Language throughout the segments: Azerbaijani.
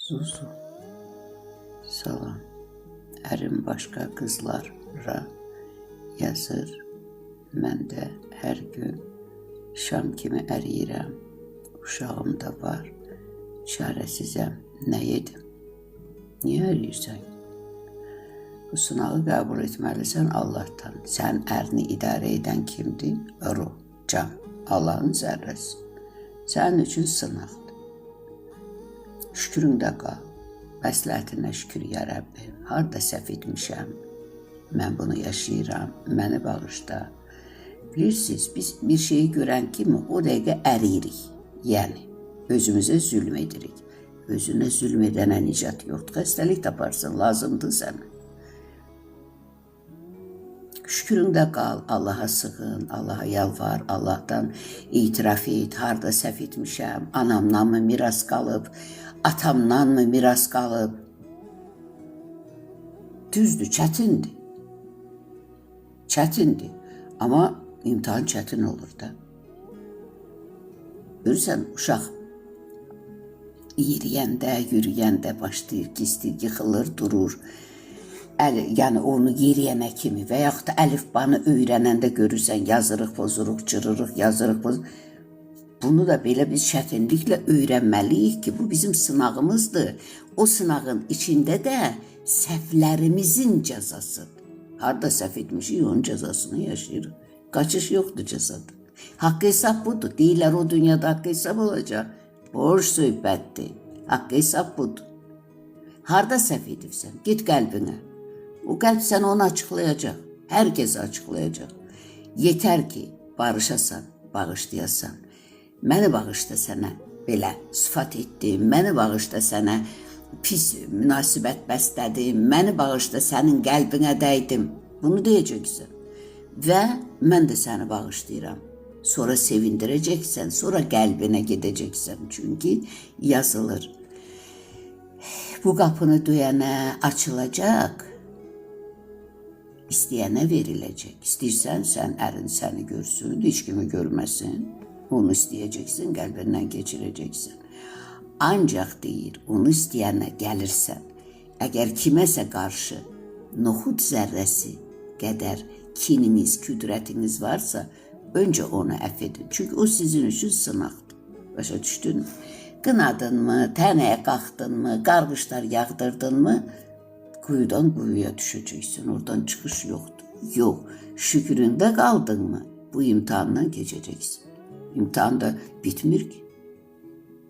Zuzu. Salam. Ərim başqa qızlara yazır. Mən də hər gün şam kimi əriyirəm. Uşağım da var. Çarəsizəm. Nə yedim? Niyə əriyirsən? Bu sınağı qəbul etməlisən Allah'tan. Sən ərini idarə edən kimdir? Ruh, can, Allah'ın zərrəsi. Sənin üçün sınaqdır. Şüküründə qal. Məsləhətinə şükür ya Rəbbi. Harada səhv etmişəm? Mən bunu yaşayıram. Məni bağışla. Bilirsiniz, biz bir şeyi görən kimi o dəqiqə əriyirik. Yəni, özümüzə zülm edirik. Özünə zülm edənə nicat yoxdur. Xəstəlik taparsın, lazımdır sənə. Şüküründə qal, Allaha sığın, Allaha yalvar, Allah'tan itiraf et, harada səhv etmişəm, anamdan mı miras qalıb, atamdan mı miras qalıb. Düzdür, çətindir. Çətindir, amma imtihan çətin olur da. Görürsən, uşaq yeriyəndə, yürüyəndə başlayır, gizdir, yıxılır, durur. Yəni onu yeriyənə kimi və yaxud da əlifbanı öyrənəndə görürsən, yazırıq, pozuruq, cırırıq, yazırıq, pozuruq. Bunu da belə biz çətinliklə öyrənməliyik ki, bu bizim sınağımızdır. O sınağın içində də səhvlərimizin cəzasıdır. Harada səhv etmişik, onun cəzasını yaşayırıq. Qaçış yoxdur cəzadan. Haqqı hesab budur. Deyirlər o dünyada haqqı hesab olacaq. Boş söhbətdir. Haqqı hesab budur. Harada səhv edibsən, get qəlbinə. O qəlb sənə onu açıqlayacaq. Hər kəsə açıqlayacaq. Yetər ki, barışasan, bağışlayasan. Məni bağışla sənə belə sifat etdim. Məni bağışla sənə pis münasibət bəslədim. Məni bağışla sənin qəlbinə dəydim. Bunu deyəcəksən. Və mən də səni bağışlayıram. Sonra sevindirəcəksən, sonra qəlbinə gedəcəksən. Çünki yazılır. Bu qapını döyənə açılacaq. İstəyənə veriləcək. İstəyirsən, sən ərin səni görsün, heç kimi görməsin. Onu istəyəcəksin, qəlbindən keçirəcəksin. Ancaq deyir, onu istəyənə gəlirsən, əgər kiməsə qarşı noxud zərrəsi qədər kininiz, küdrətiniz varsa, öncə onu əff edin. Çünki o sizin üçün sınaqdır. Başa düşdün mü? Qınadınmı, tənəyə qalxdınmı, qarğışlar yağdırdınmı, quyudan quyuya düşəcəksin, oradan çıxış yoxdur. Yox, şüküründə qaldınmı, bu imtihandan keçəcəksin. İmtihan da bitmir ki.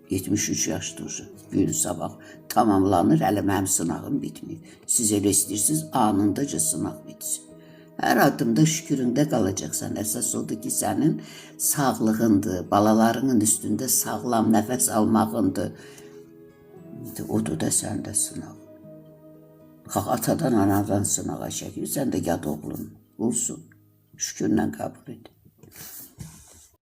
73 yaşdır, gün sabah tamamlanır, hələ mənim sınağım bitmir. Siz elə istəyirsiniz, anındaca sınaq bitsin. Hər adımda şüküründə qalacaqsan. Əsas odur ki, sənin sağlığındır, balalarının üstündə sağlam nəfəs almağındır. Odur da səndə sınaq. Atadan, anadan sınağa çəkir, sən də yad oğlun olsun. Şükürlə qəbul et.